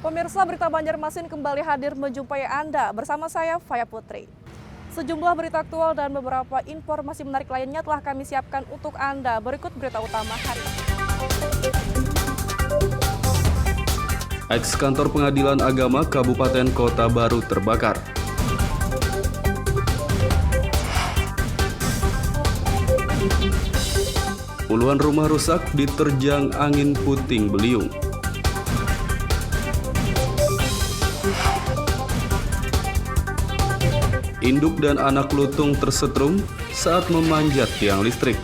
Pemirsa, berita Banjarmasin kembali hadir menjumpai Anda bersama saya, Faya Putri. Sejumlah berita aktual dan beberapa informasi menarik lainnya telah kami siapkan untuk Anda. Berikut berita utama hari ini. Ex-kantor Pengadilan Agama Kabupaten Kota Baru terbakar. Puluhan rumah rusak diterjang angin puting beliung. Induk dan anak lutung tersetrum saat memanjat tiang listrik.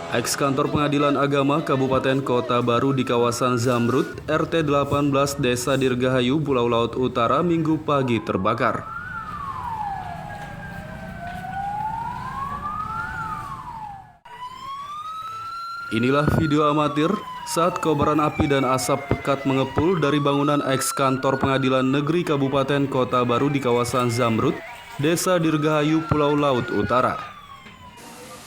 Ex-kantor Pengadilan Agama Kabupaten Kota Baru di kawasan Zamrud, RT 18 Desa Dirgahayu, Pulau Laut Utara, Minggu pagi terbakar. Inilah video amatir saat kobaran api dan asap pekat mengepul dari bangunan ex-kantor Pengadilan Negeri Kabupaten Kota Baru di kawasan Zamrud, Desa Dirgahayu, Pulau Laut Utara.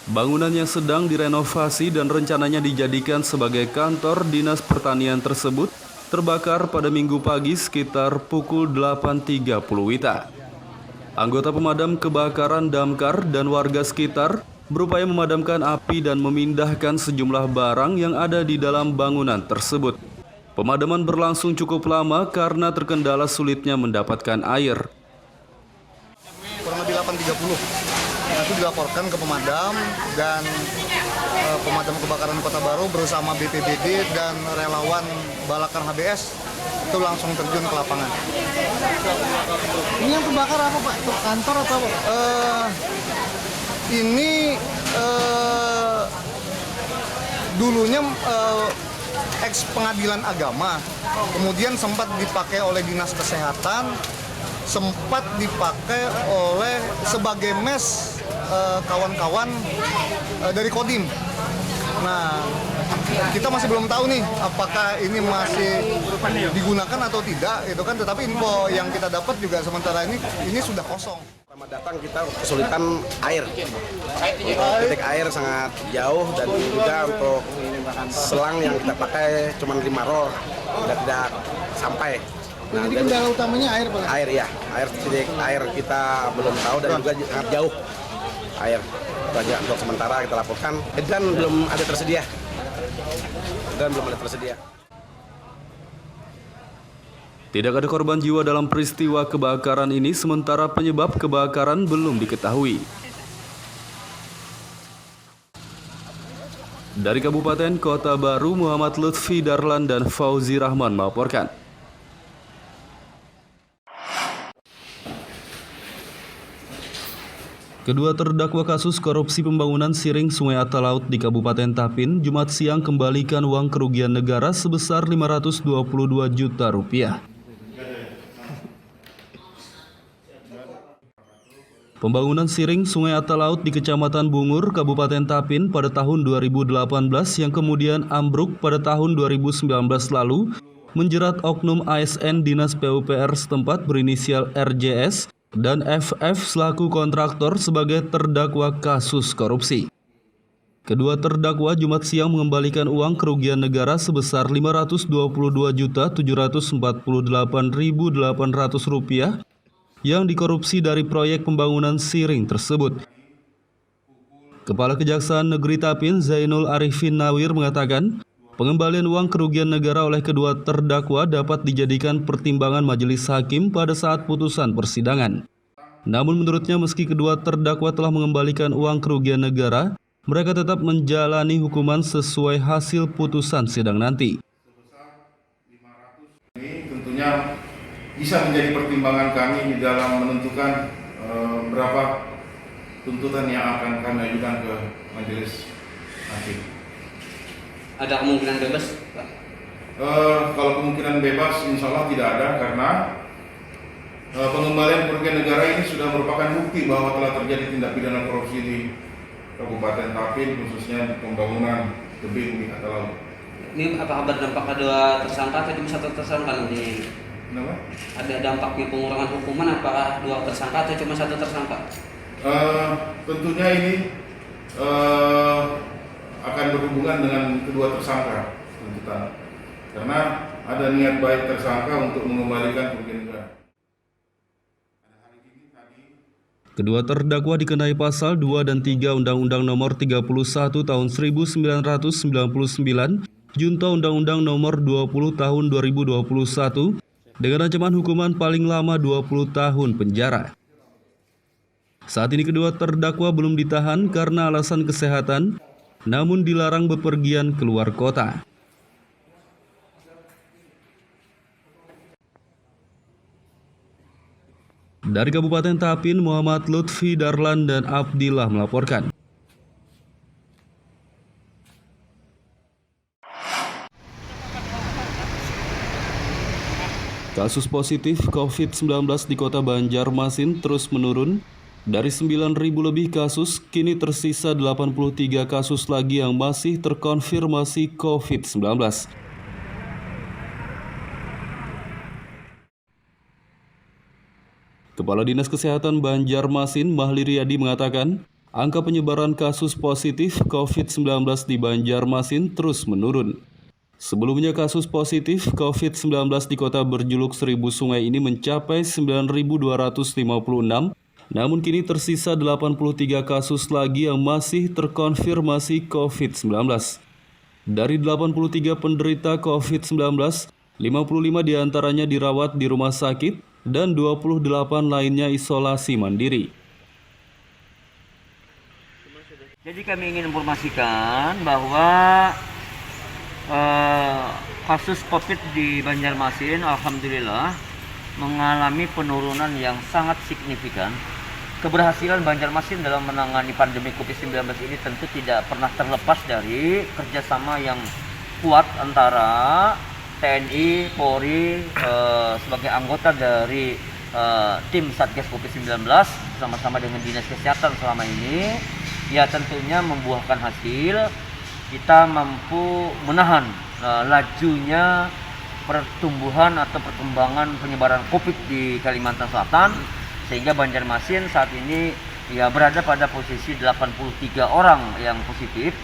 Bangunan yang sedang direnovasi dan rencananya dijadikan sebagai kantor dinas pertanian tersebut terbakar pada Minggu pagi sekitar pukul 8.30 WITA. Anggota pemadam kebakaran damkar dan warga sekitar berupaya memadamkan api dan memindahkan sejumlah barang yang ada di dalam bangunan tersebut. Pemadaman berlangsung cukup lama karena terkendala sulitnya mendapatkan air. Kurang lebih 8.30. Itu dilaporkan ke pemadam dan pemadam kebakaran Kota Baru bersama BPBD dan relawan Balakar HBS itu langsung terjun ke lapangan. Ini yang terbakar apa Pak? Itu kantor atau apa? Ini dulunya ex pengadilan agama, kemudian sempat dipakai oleh dinas kesehatan, sempat dipakai oleh sebagai mes kawan-kawan dari Kodim. Nah, kita masih belum tahu nih apakah ini masih digunakan atau tidak, itu kan. Tetapi info yang kita dapat juga sementara ini sudah kosong. Pertama datang kita kesulitan air. Titik air sangat jauh dan juga untuk selang yang kita pakai cuma 5 roll, tidak sampai. Nah, jadi kendala utamanya air Pak? Air ya, titik air kita belum tahu dan juga sangat jauh air. Itu aja untuk sementara kita laporkan. Dan belum ada tersedia. Tidak ada korban jiwa dalam peristiwa kebakaran ini, sementara penyebab kebakaran belum diketahui. Dari Kabupaten Kota Baru, Muhammad Lutfi Darlan dan Fauzi Rahman melaporkan. Kedua terdakwa kasus korupsi pembangunan siring Sungai Atalaut di Kabupaten Tapin Jumat siang kembalikan uang kerugian negara sebesar Rp522 juta. Pembangunan siring Sungai Atalaut di Kecamatan Bungur, Kabupaten Tapin pada tahun 2018 yang kemudian ambruk pada tahun 2019 lalu menjerat oknum ASN Dinas PUPR setempat berinisial RJS dan FF selaku kontraktor sebagai terdakwa kasus korupsi. Kedua terdakwa Jumat siang mengembalikan uang kerugian negara sebesar Rp522.748.800 yang dikorupsi dari proyek pembangunan siring tersebut. Kepala Kejaksaan Negeri Tapin Zainul Arifin Nawir mengatakan, pengembalian uang kerugian negara oleh kedua terdakwa dapat dijadikan pertimbangan majelis hakim pada saat putusan persidangan. Namun menurutnya meski kedua terdakwa telah mengembalikan uang kerugian negara, mereka tetap menjalani hukuman sesuai hasil putusan sidang nanti. Ini tentunya bisa menjadi pertimbangan kami di dalam menentukan berapa tuntutan yang akan kami ajukan ke majelis hakim. Ada kemungkinan bebas, Pak? Kalau kemungkinan bebas, insya Allah tidak ada, karena pengembalian kerugian negara ini sudah merupakan bukti bahwa telah terjadi tindak pidana korupsi di Kabupaten Tapin, khususnya pembangunan tebing di Atalaut. Ini apakah berdampak kedua tersangka atau cuma satu tersangka nanti? Kenapa? Ada dampaknya pengurangan hukuman apakah dua tersangka atau cuma satu tersangka? Tentunya ini akan berhubungan dengan kedua tersangka tuntutan, karena ada niat baik tersangka untuk mengembalikan kerugian negara. Kedua terdakwa dikenai pasal 2 dan 3 Undang-Undang Nomor 31 Tahun 1999, Junto Undang-Undang Nomor 20 Tahun 2021, dengan ancaman hukuman paling lama 20 tahun penjara. Saat ini kedua terdakwa belum ditahan karena alasan kesehatan, namun dilarang bepergian keluar kota. Dari Kabupaten Tapin, Muhammad Lutfi Darlan dan Abdillah melaporkan. Kasus positif COVID-19 di Kota Banjarmasin terus menurun. Dari 9.000 lebih kasus, kini tersisa 83 kasus lagi yang masih terkonfirmasi COVID-19. Kepala Dinas Kesehatan Banjarmasin, Mahli Riyadi mengatakan, angka penyebaran kasus positif COVID-19 di Banjarmasin terus menurun. Sebelumnya kasus positif COVID-19 di kota berjuluk 1000 sungai ini mencapai 9.256, namun kini tersisa 83 kasus lagi yang masih terkonfirmasi COVID-19. Dari 83 penderita COVID-19, 55 diantaranya dirawat di rumah sakit, dan 28 lainnya isolasi mandiri. Jadi kami ingin informasikan bahwa kasus COVID di Banjarmasin alhamdulillah mengalami penurunan yang sangat signifikan. Keberhasilan Banjarmasin dalam menangani pandemi COVID-19 ini tentu tidak pernah terlepas dari kerjasama yang kuat antara TNI, Polri sebagai anggota dari tim Satgas COVID-19 bersama-sama dengan Dinas Kesehatan selama ini, ya tentunya membuahkan hasil. Kita mampu menahan lajunya pertumbuhan atau perkembangan penyebaran COVID di Kalimantan Selatan, sehingga Banjarmasin saat ini ya berada pada posisi 83 orang yang positif,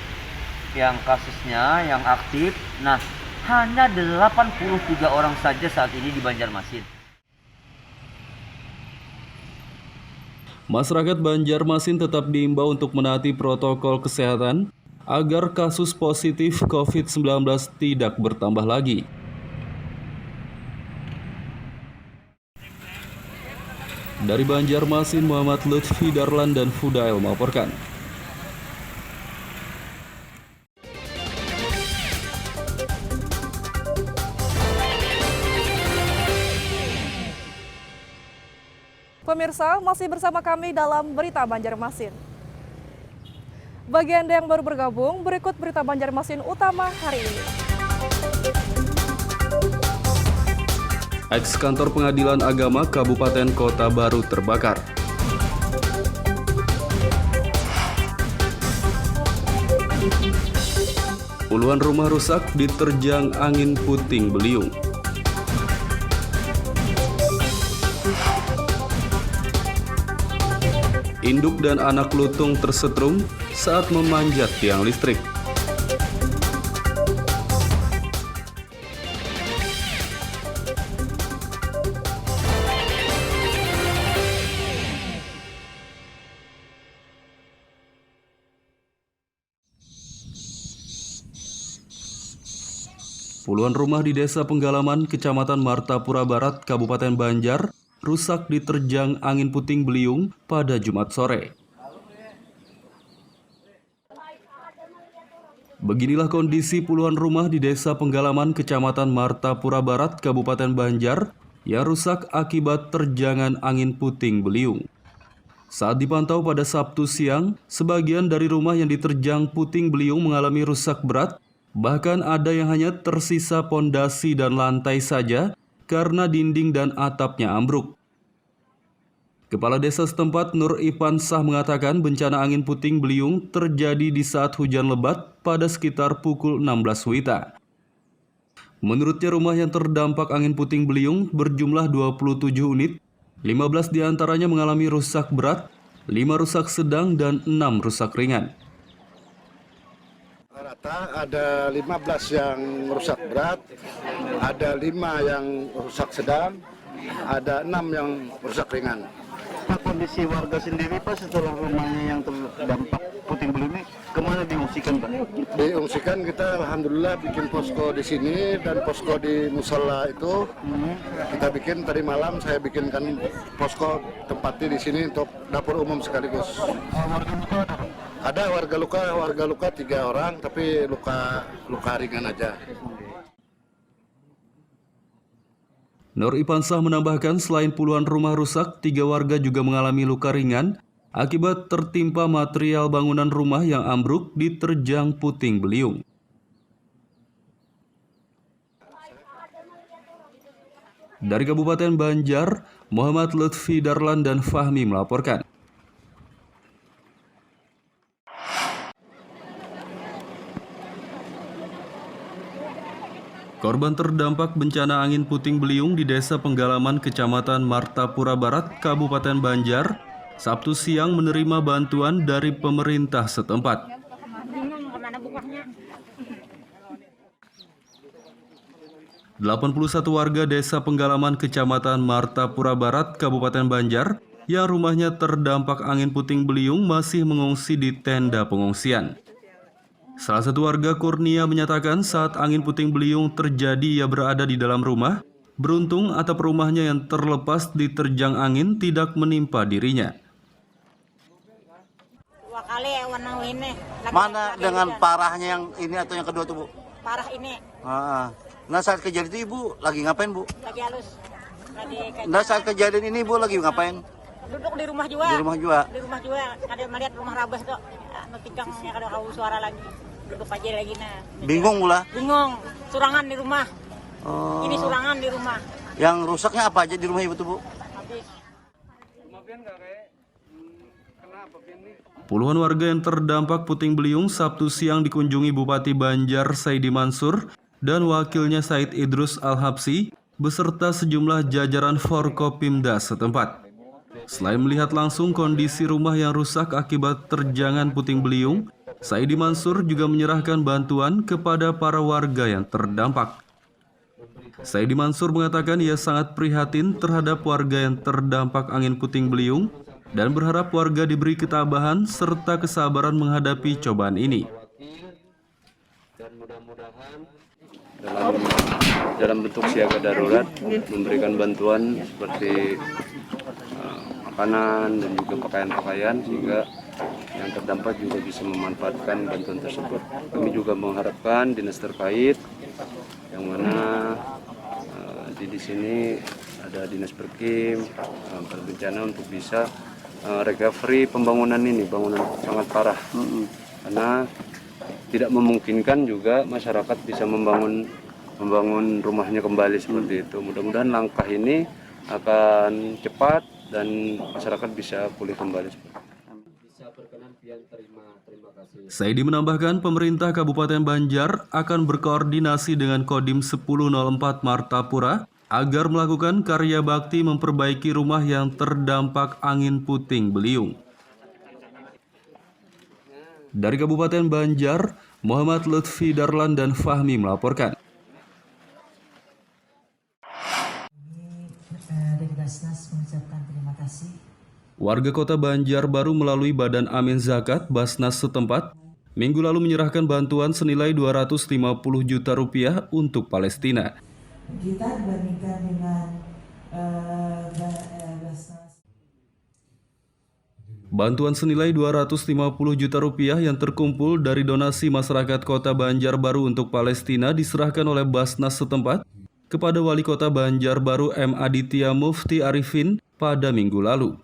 yang kasusnya yang aktif. Nah, hanya 83 orang saja saat ini di Banjarmasin. Masyarakat Banjarmasin tetap diimbau untuk menaati protokol kesehatan agar kasus positif COVID-19 tidak bertambah lagi. Dari Banjarmasin, Muhammad Lutfi Darlan dan Fudail melaporkan. Pemirsa, masih bersama kami dalam Berita Banjarmasin. Bagi Anda yang baru bergabung, berikut Berita Banjarmasin utama hari ini. Ex-kantor Pengadilan Agama Kabupaten Kota Baru terbakar. Puluhan rumah rusak diterjang angin puting beliung. Induk dan anak lutung tersetrum saat memanjat tiang listrik. Puluhan rumah di Desa Penggalaman, Kecamatan Martapura Barat, Kabupaten Banjar, rusak diterjang angin puting beliung pada Jumat sore. Beginilah kondisi puluhan rumah di Desa Penggalaman, Kecamatan Martapura Barat, Kabupaten Banjar, yang rusak akibat terjangan angin puting beliung. Saat dipantau pada Sabtu siang, sebagian dari rumah yang diterjang puting beliung mengalami rusak berat, bahkan ada yang hanya tersisa pondasi dan lantai saja karena dinding dan atapnya ambruk. Kepala desa setempat Nur Ifansah mengatakan bencana angin puting beliung terjadi di saat hujan lebat pada sekitar pukul 16 WITA. Menurutnya rumah yang terdampak angin puting beliung berjumlah 27 unit, 15 diantaranya mengalami rusak berat, 5 rusak sedang, dan 6 rusak ringan. Rata ada 15 yang rusak berat, ada 5 yang rusak sedang, ada 6 yang rusak ringan. Kondisi warga sendiri Pak setelah rumahnya yang terdampak puting beliung ini kemana diungsikan Pak? Diungsikan kita alhamdulillah bikin posko di sini dan posko di musola itu kita bikin tadi malam saya bikinkan posko tempatnya di sini untuk dapur umum sekaligus. Warga luka Ada warga luka 3 orang tapi luka ringan aja. Nur Ipansah menambahkan selain puluhan rumah rusak, 3 warga juga mengalami luka ringan akibat tertimpa material bangunan rumah yang ambruk diterjang puting beliung. Dari Kabupaten Banjar, Muhammad Lutfi Darlan dan Fahmi melaporkan. Korban terdampak bencana angin puting beliung di Desa Penggalaman, Kecamatan Martapura Barat, Kabupaten Banjar, Sabtu siang menerima bantuan dari pemerintah setempat. 81 warga Desa Penggalaman, Kecamatan Martapura Barat, Kabupaten Banjar, yang rumahnya terdampak angin puting beliung masih mengungsi di tenda pengungsian. Salah satu warga, Kurnia, menyatakan saat angin puting beliung terjadi ia berada di dalam rumah. Beruntung atap rumahnya yang terlepas diterjang angin tidak menimpa dirinya. Dua kali warna ini. Mana dengan parahnya yang ini atau yang kedua tuh Bu? Parah ini. Nah saat kejadian itu Ibu lagi ngapain Bu? Lagi halus. Nah saat kejadian ini Ibu lagi ngapain? Duduk di rumah juga. Di rumah juga. Di rumah juga. Ada melihat rumah rabas tuh. Tikang ada kau suara lagi. Duduk aja lagi nah. Bingung pula? Bingung. Surangan di rumah. Ini surangan di rumah. Yang rusaknya apa aja di rumah Ibu tuh Bu? Habis. Puluhan warga yang terdampak puting beliung Sabtu siang dikunjungi Bupati Banjar Saidi Mansur dan wakilnya Said Idrus Al-Habsi beserta sejumlah jajaran Forkopimda setempat. Selain melihat langsung kondisi rumah yang rusak akibat terjangan puting beliung, Saidi Mansur juga menyerahkan bantuan kepada para warga yang terdampak. Saidi Mansur mengatakan ia sangat prihatin terhadap warga yang terdampak angin puting beliung dan berharap warga diberi ketabahan serta kesabaran menghadapi cobaan ini. Dan mudah-mudahan dalam bentuk siaga darurat memberikan bantuan seperti makanan dan juga pakaian-pakaian sehingga yang terdampak juga bisa memanfaatkan bantuan tersebut. Kami juga mengharapkan dinas terkait yang mana di sini ada dinas Perkim, berencana untuk bisa recovery pembangunan ini, bangunan sangat parah. Karena tidak memungkinkan juga masyarakat bisa membangun rumahnya kembali seperti itu. Mudah-mudahan langkah ini akan cepat dan masyarakat bisa pulih kembali. Saidi menambahkan pemerintah Kabupaten Banjar akan berkoordinasi dengan Kodim 1004 Martapura agar melakukan karya bakti memperbaiki rumah yang terdampak angin puting beliung. Dari Kabupaten Banjar, Muhammad Lutfi Darlan dan Fahmi melaporkan. Dari Basnas mengucapkan terima kasih. Warga Kota Banjarbaru melalui Badan Amin Zakat Basnas setempat minggu lalu menyerahkan bantuan senilai 250 juta rupiah untuk Palestina. Kita dibandingkan dengan Basnas. Bantuan senilai 250 juta rupiah yang terkumpul dari donasi masyarakat Kota Banjarbaru untuk Palestina diserahkan oleh Basnas setempat kepada Wali Kota Banjarbaru M. Aditya Mufti Arifin pada minggu lalu.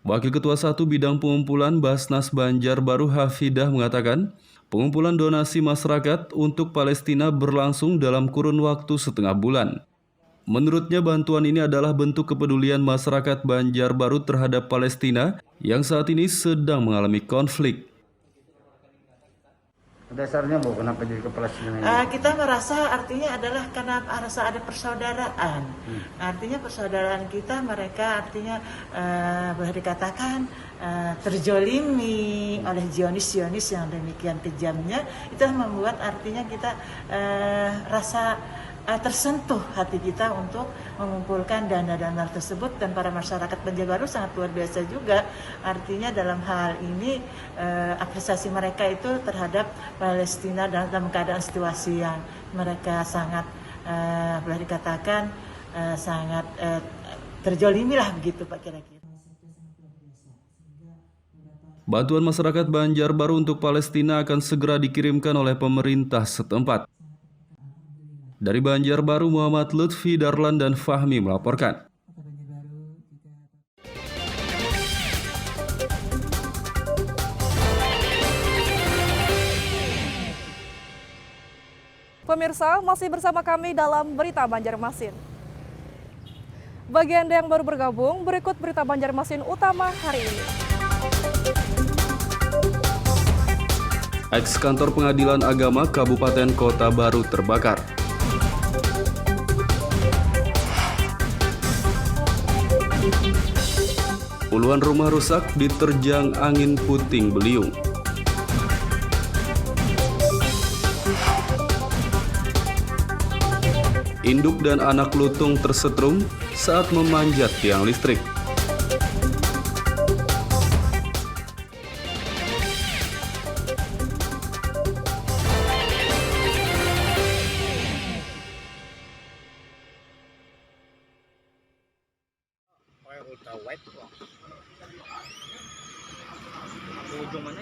Wakil Ketua 1 Bidang Pengumpulan Basnas Banjarbaru Hafidah mengatakan, pengumpulan donasi masyarakat untuk Palestina berlangsung dalam kurun waktu setengah bulan. Menurutnya bantuan ini adalah bentuk kepedulian masyarakat Banjarbaru terhadap Palestina yang saat ini sedang mengalami konflik. Dasarnya Bu, kenapa jadi kepala Palestina ini? Kita merasa artinya adalah karena rasa ada persaudaraan. Artinya persaudaraan kita, mereka artinya boleh dikatakan terjolimi oleh Zionis yang demikian kejamnya. Itu membuat artinya kita rasa tersentuh hati kita untuk mengumpulkan dana-dana tersebut, dan para masyarakat Banjarbaru sangat luar biasa juga artinya dalam hal ini apresiasi mereka itu terhadap Palestina dalam keadaan situasi yang mereka sangat boleh dikatakan sangat terjolimi lah begitu Pak kira-kira. Bantuan masyarakat Banjarbaru untuk Palestina akan segera dikirimkan oleh pemerintah setempat. Dari Banjarbaru, Muhammad Lutfi Darlan dan Fahmi melaporkan. Pemirsa, masih bersama kami dalam Berita Banjarmasin. Bagi Anda yang baru bergabung, berikut Berita Banjarmasin utama hari ini. Ex-kantor Pengadilan Agama Kabupaten Kota Baru terbakar. Puluhan rumah rusak diterjang angin puting beliung. Induk dan anak lutung tersetrum saat memanjat tiang listrik.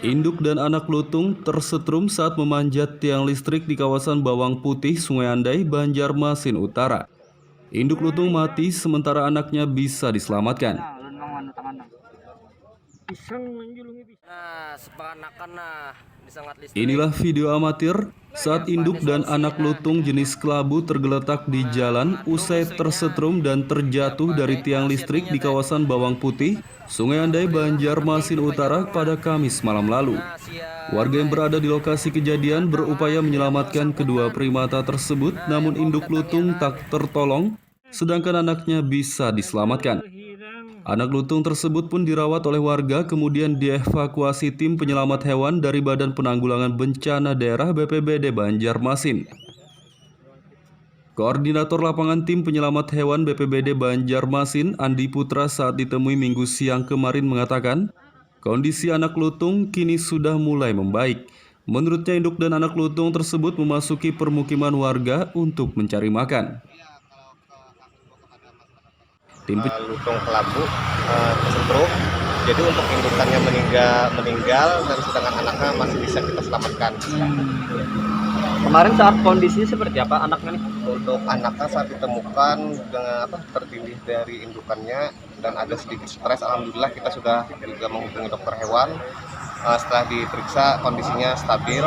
Induk dan anak lutung tersetrum saat memanjat tiang listrik di kawasan Bawang Putih, Sungai Andai, Banjarmasin Utara. Induk lutung mati sementara anaknya bisa diselamatkan. Inilah video amatir saat induk dan anak lutung jenis kelabu tergeletak di jalan usai tersetrum dan terjatuh dari tiang listrik di kawasan Bawang Putih, Sungai Andai, Banjarmasin Utara pada Kamis malam lalu. Warga yang berada di lokasi kejadian berupaya menyelamatkan kedua primata tersebut, namun induk lutung tak tertolong, sedangkan anaknya bisa diselamatkan. Anak lutung tersebut pun dirawat oleh warga, kemudian dievakuasi tim penyelamat hewan dari Badan Penanggulangan Bencana Daerah BPBD Banjarmasin. Koordinator lapangan tim penyelamat hewan BPBD Banjarmasin, Andi Putra, saat ditemui Minggu siang kemarin mengatakan, kondisi anak lutung kini sudah mulai membaik. Menurutnya induk dan anak lutung tersebut memasuki permukiman warga untuk mencari makan. Lutung kelabu tersetrum, jadi untuk indukannya meninggal dan sedangkan anaknya masih bisa kita selamatkan. Kemarin saat kondisinya seperti apa anaknya nih? Untuk anaknya saat ditemukan dengan tertindih dari indukannya dan ada sedikit stres, alhamdulillah kita sudah juga menghubungi dokter hewan. Setelah diperiksa kondisinya stabil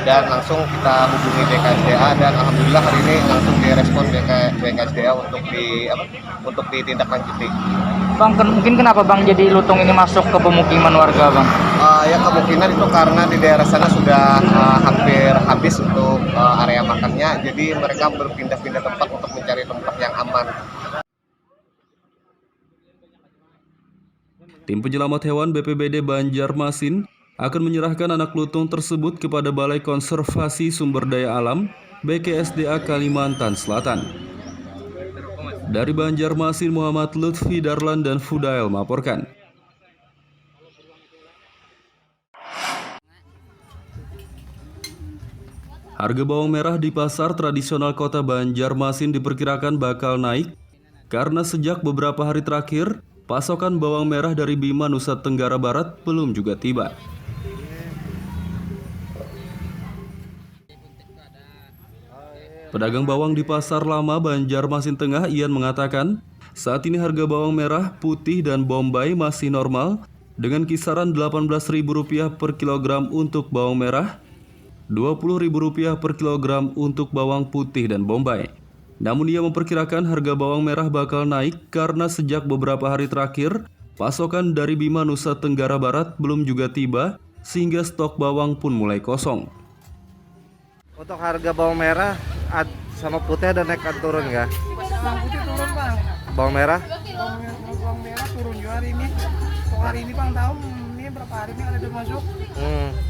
dan langsung kita hubungi BKSDA dan alhamdulillah hari ini langsung direspon BKSDA untuk ditindaklanjuti. Bang, mungkin kenapa Bang jadi lutung ini masuk ke pemukiman warga Bang? Ya kemungkinan itu karena di daerah sana sudah hampir habis untuk area makannya, jadi mereka berpindah-pindah tempat untuk mencari tempat yang aman. Tim penyelamat hewan BPBD Banjarmasin akan menyerahkan anak lutung tersebut kepada Balai Konservasi Sumber Daya Alam BKSDA Kalimantan Selatan. Dari Banjarmasin, Muhammad Lutfi Darlan dan Fudail melaporkan. Harga bawang merah di pasar tradisional Kota Banjarmasin diperkirakan bakal naik karena sejak beberapa hari terakhir pasokan bawang merah dari Bima, Nusa Tenggara Barat belum juga tiba. Pedagang bawang di Pasar Lama Banjarmasin Tengah, Ian, mengatakan saat ini harga bawang merah, putih, dan bombay masih normal dengan kisaran Rp18.000 per kilogram untuk bawang merah, Rp20.000 per kilogram untuk bawang putih dan bombay. Namun ia memperkirakan harga bawang merah bakal naik karena sejak beberapa hari terakhir pasokan dari Bima, Nusa Tenggara Barat belum juga tiba sehingga stok bawang pun mulai kosong. Untuk harga bawang merah sama putih ada naik atau turun nggak? Bawang putih turun bang. Bawang merah? Bawang merah turun juga hari ini. Hari ini bang tahu ini berapa hari ini ada masuk.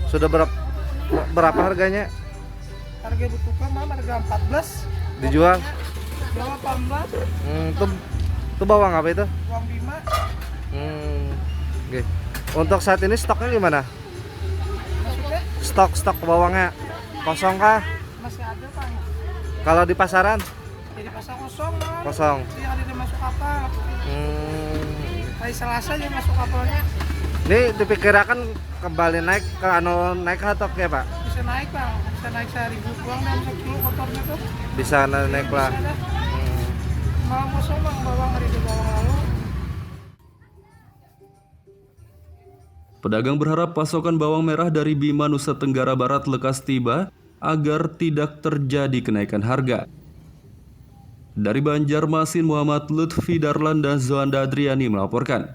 Sudah berapa harganya? Harga butuhkan bang harga 14. Dijual? Jual 18. Itu bawang apa itu? Bawang Bima. Oke. Untuk saat ini stoknya gimana? Maksudnya? Stok bawangnya kosong kah? Masih ada bang. Kalau di pasaran? Jadi pasar kosong bang. Kosong. Iya ada masuk kapal. Hari Selasa aja masuk kapalnya. Ini diperkirakan kembali naik ke naik atau ya Pak? Bisa naik bang. Bisa naik 1.000 pulang dan 1 kilo kotornya tuh. Bisa naik lah. Malam kosong bang bawang hari di bawang lalu. Pedagang berharap pasokan bawang merah dari Bima Nusa Tenggara Barat lekas tiba agar tidak terjadi kenaikan harga. Dari Banjarmasin, Muhammad Lutfi Darlan dan Zoanda Adriani melaporkan.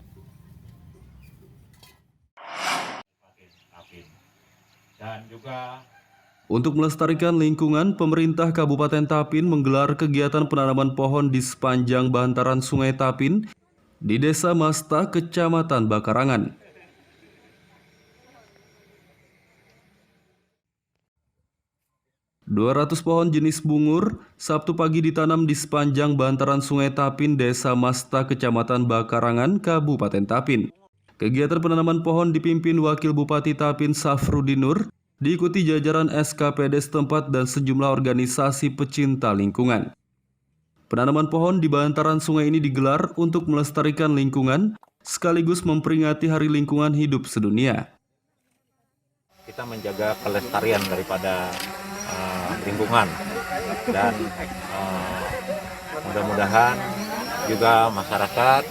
Untuk melestarikan lingkungan, pemerintah Kabupaten Tapin menggelar kegiatan penanaman pohon di sepanjang bantaran Sungai Tapin di Desa Masta, Kecamatan Bakarangan. 200 pohon jenis bungur Sabtu pagi ditanam di sepanjang bantaran Sungai Tapin, Desa Masta, Kecamatan Bakarangan, Kabupaten Tapin. Kegiatan penanaman pohon dipimpin Wakil Bupati Tapin Safrudin Nur, diikuti jajaran SKPD setempat dan sejumlah organisasi pecinta lingkungan. Penanaman pohon di bantaran sungai ini digelar untuk melestarikan lingkungan, sekaligus memperingati Hari Lingkungan Hidup Sedunia. Kita menjaga kelestarian daripada lingkungan dan mudah-mudahan juga masyarakat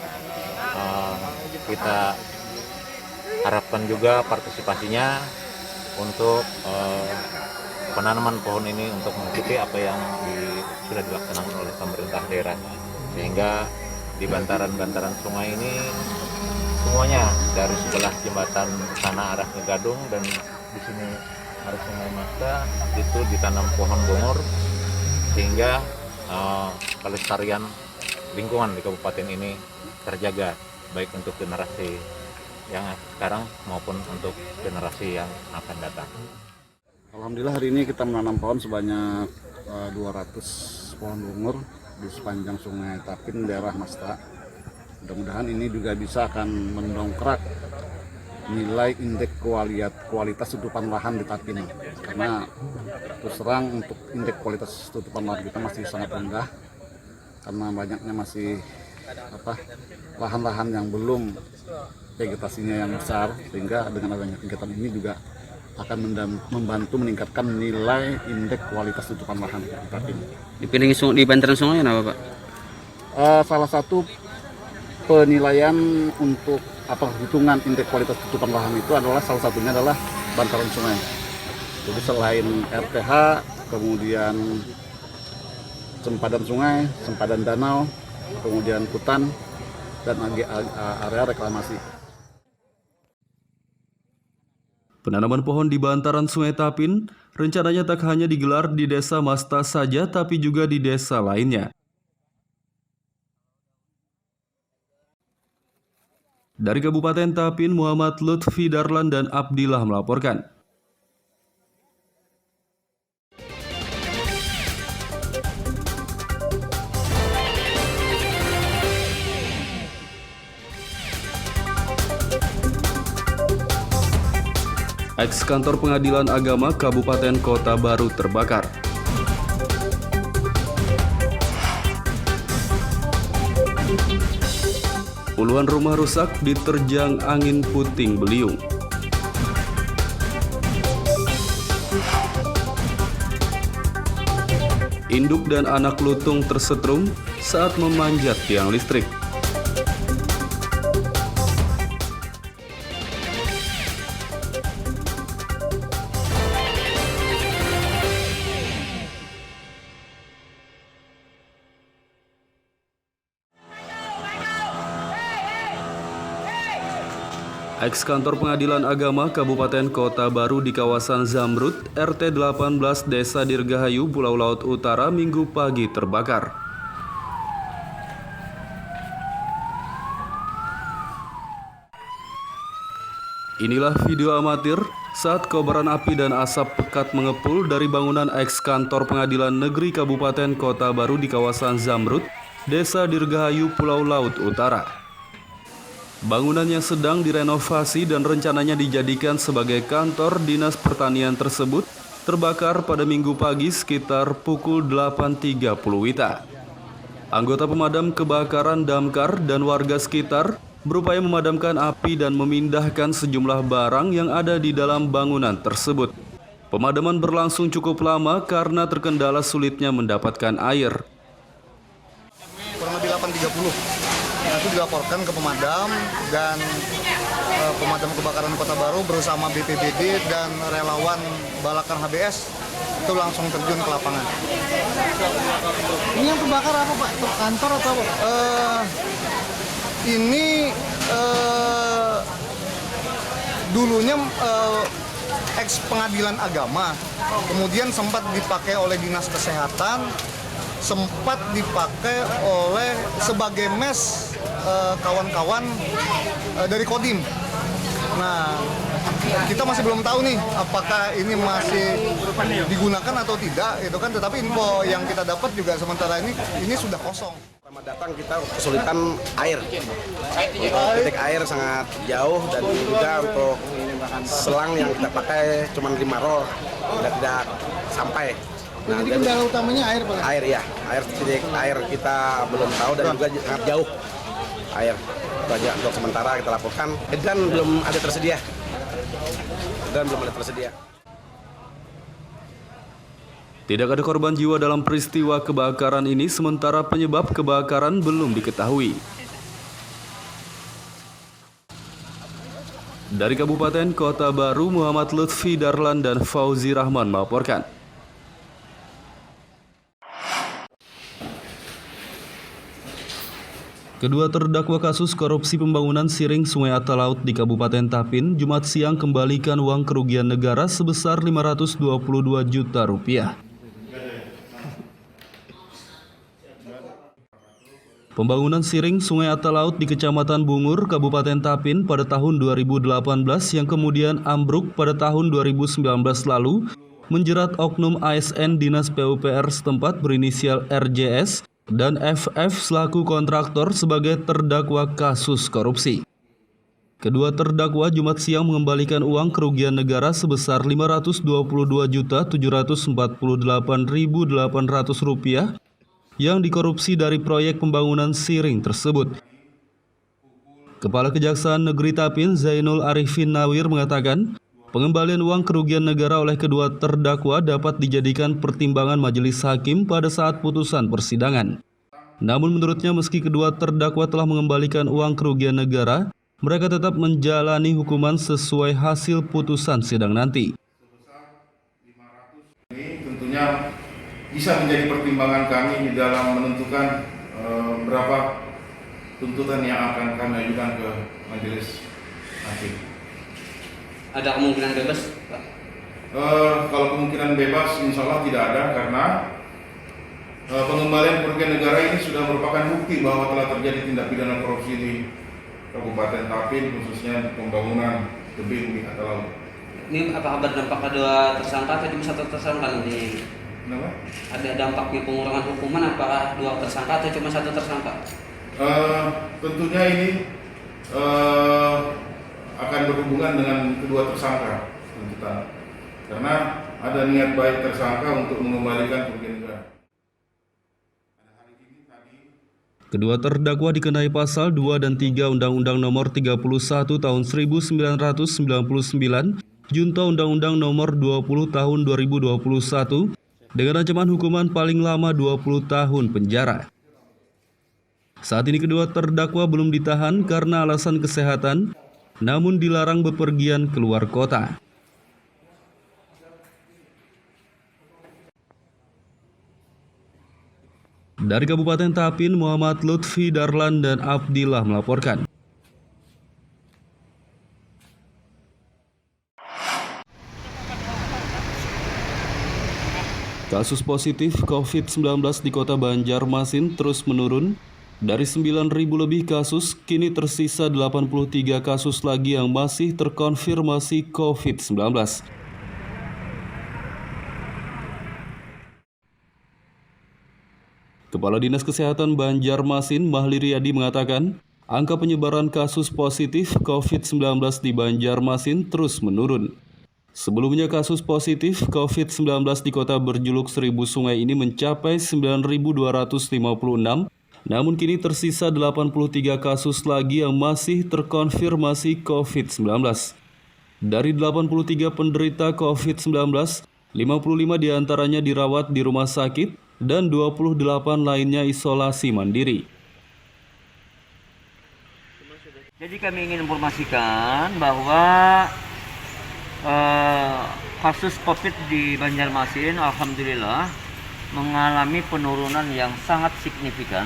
kita harapkan juga partisipasinya untuk penanaman pohon ini untuk mengikuti apa yang sudah dilaksanakan oleh pemerintah daerah, sehingga di bantaran-bantaran sungai ini semuanya dari sebelah jembatan sana arah ke Gadung dan di sini arah Sungai Masta itu ditanam pohon bungur, sehingga kelestarian lingkungan di kabupaten ini terjaga baik untuk generasi yang sekarang maupun untuk generasi yang akan datang. Alhamdulillah hari ini kita menanam pohon sebanyak 200 pohon bungur di sepanjang Sungai Tapin daerah Masta. Mudah-mudahan ini juga bisa akan mendongkrak nilai indeks kualitas tutupan lahan di Tapin, karena terus terang untuk indeks kualitas tutupan lahan kita masih sangat rendah karena banyaknya masih lahan-lahan yang belum vegetasinya yang besar, sehingga dengan adanya kegiatan ini juga akan membantu meningkatkan nilai indeks kualitas tutupan lahan di Tapin. Di bantaran sungai apa Pak? Salah satu penilaian untuk hitungan indeks kualitas tutupan lahan itu adalah salah satunya adalah bantaran sungai. Jadi selain RTH, kemudian sempadan sungai, sempadan danau, kemudian hutan, dan area reklamasi. Penanaman pohon di bantaran Sungai Tapin rencananya tak hanya digelar di Desa Masta saja, tapi juga di desa lainnya. Dari Kabupaten Tapin, Muhammad Lutfi Darlan dan Abdillah melaporkan. Eks-kantor Pengadilan Agama Kabupaten Kota Baru terbakar. Puluhan rumah rusak diterjang angin puting beliung. Induk dan anak lutung tersetrum saat memanjat tiang listrik. Eks-kantor Pengadilan Agama Kabupaten Kota Baru di kawasan Zamrud, RT 18 Desa Dirgahayu, Pulau Laut Utara, Minggu pagi terbakar. Inilah video amatir saat kobaran api dan asap pekat mengepul dari bangunan eks-kantor Pengadilan Negeri Kabupaten Kota Baru di kawasan Zamrud, Desa Dirgahayu, Pulau Laut Utara. Bangunannya sedang direnovasi dan rencananya dijadikan sebagai kantor dinas pertanian tersebut terbakar pada Minggu pagi sekitar pukul 8.30 WITA. Anggota pemadam kebakaran damkar dan warga sekitar berupaya memadamkan api dan memindahkan sejumlah barang yang ada di dalam bangunan tersebut. Pemadaman berlangsung cukup lama karena terkendala sulitnya mendapatkan air. Kurang lebih 8.30. Itu dilaporkan ke pemadam dan pemadam kebakaran Kota Baru bersama BPBD dan relawan Balakar HBS itu langsung terjun ke lapangan. Ini yang terbakar apa Pak? Kantor atau apa? Ini dulunya eks pengadilan agama, kemudian sempat dipakai oleh dinas kesehatan, sempat dipakai oleh sebagai mes kawan-kawan dari Kodim. Nah, kita masih belum tahu nih apakah ini masih digunakan atau tidak, itu kan. Tetapi info yang kita dapat juga sementara ini sudah kosong. Pertama datang kita kesulitan air. Untuk titik air sangat jauh dan juga untuk selang yang kita pakai cuma 5 roll dan tidak sampai. Nah, jadi kendala utamanya air Pak? Air ya, titik air kita belum tahu dan juga sangat jauh air. Itu aja untuk sementara kita laporkan dan belum ada tersedia. Tidak ada korban jiwa dalam peristiwa kebakaran ini, sementara penyebab kebakaran belum diketahui. Dari Kabupaten Kota Baru, Muhammad Lutfi Darlan dan Fauzi Rahman melaporkan. Kedua terdakwa kasus korupsi pembangunan siring Sungai Atta Laut di Kabupaten Tapin, Jumat siang kembalikan uang kerugian negara sebesar Rp522 juta. Pembangunan siring Sungai Atta Laut di Kecamatan Bungur, Kabupaten Tapin pada tahun 2018 yang kemudian ambruk pada tahun 2019 lalu menjerat oknum ASN Dinas PUPR setempat berinisial RJS dan FF selaku kontraktor sebagai terdakwa kasus korupsi. Kedua terdakwa Jumat siang mengembalikan uang kerugian negara sebesar Rp522.748.800 yang dikorupsi dari proyek pembangunan siring tersebut. Kepala Kejaksaan Negeri Tapin Zainul Arifin Nawir mengatakan, pengembalian uang kerugian negara oleh kedua terdakwa dapat dijadikan pertimbangan majelis hakim pada saat putusan persidangan. Namun menurutnya meski kedua terdakwa telah mengembalikan uang kerugian negara, mereka tetap menjalani hukuman sesuai hasil putusan sidang nanti. Ini tentunya bisa menjadi pertimbangan kami di dalam menentukan berapa tuntutan yang akan kami ajukan ke majelis hakim. Ada kemungkinan bebas, Pak? Kalau kemungkinan bebas, insya Allah tidak ada, karena pengembalian kerugian negara ini sudah merupakan bukti bahwa telah terjadi tindak pidana korupsi di Kabupaten Tapin, khususnya pembangunan tebing di Atta Laut. Ini apakah berdampak pada tersangka atau cuma satu tersangka nanti? Kenapa? Ada dampaknya pengurangan hukuman apakah 2 tersangka atau cuma 1 tersangka? Tentunya ini akan berhubungan dengan kedua tersangka tuntutan, karena ada niat baik tersangka untuk mengembalikan kerugian negara. Kedua terdakwa dikenai pasal 2 dan 3 Undang-Undang Nomor 31 Tahun 1999, Junto Undang-Undang Nomor 20 Tahun 2021, dengan ancaman hukuman paling lama 20 tahun penjara. Saat ini kedua terdakwa belum ditahan karena alasan kesehatan, namun dilarang bepergian keluar kota. Dari Kabupaten Tapin, Muhammad Lutfi Darlan dan Abdillah melaporkan. Kasus positif COVID-19 di Kota Banjarmasin terus menurun. Dari 9.000 lebih kasus, kini tersisa 83 kasus lagi yang masih terkonfirmasi COVID-19. Kepala Dinas Kesehatan Banjarmasin, Mahli Riyadi mengatakan, angka penyebaran kasus positif COVID-19 di Banjarmasin terus menurun. Sebelumnya kasus positif COVID-19 di kota berjuluk 1000 sungai ini mencapai 9.256, namun kini tersisa 83 kasus lagi yang masih terkonfirmasi COVID-19. Dari 83 penderita COVID-19, 55 diantaranya dirawat di rumah sakit dan 28 lainnya isolasi mandiri. Jadi kami ingin informasikan bahwa kasus COVID di Banjarmasin alhamdulillah mengalami penurunan yang sangat signifikan.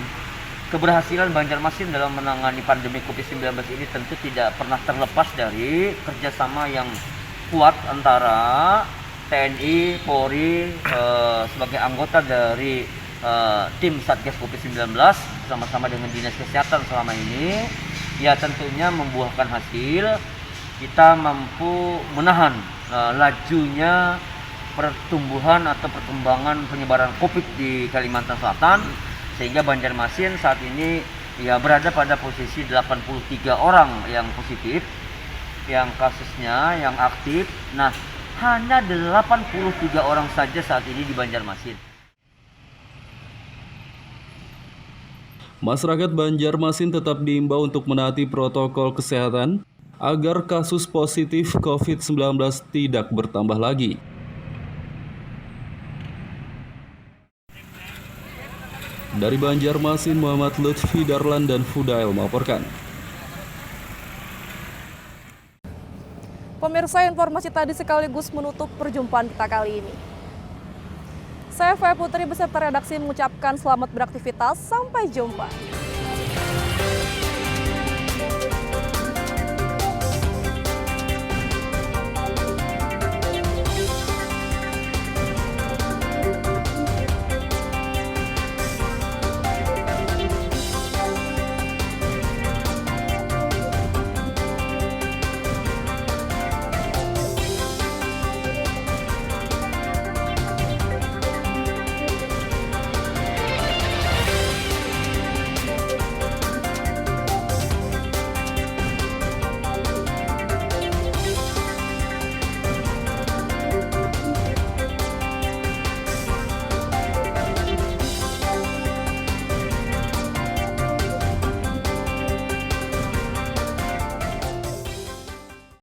Keberhasilan Banjarmasin dalam menangani pandemi COVID-19 ini tentu tidak pernah terlepas dari kerjasama yang kuat antara TNI, Polri sebagai anggota dari tim Satgas COVID-19 bersama-sama dengan Dinas Kesehatan selama ini, ya tentunya membuahkan hasil. Kita mampu menahan lajunya pertumbuhan atau perkembangan penyebaran COVID di Kalimantan Selatan, sehingga Banjarmasin saat ini ya berada pada posisi 83 orang yang positif, yang kasusnya yang aktif. Nah, hanya 83 orang saja saat ini di Banjarmasin. Masyarakat Banjarmasin tetap diimbau untuk menaati protokol kesehatan agar kasus positif COVID-19 tidak bertambah lagi. Dari Banjarmasin, Muhammad Lutfi Darlan dan Fudail melaporkan. Pemirsa, informasi tadi sekaligus menutup perjumpaan kita kali ini. Saya Faya Putri beserta redaksi mengucapkan selamat beraktivitas, sampai jumpa.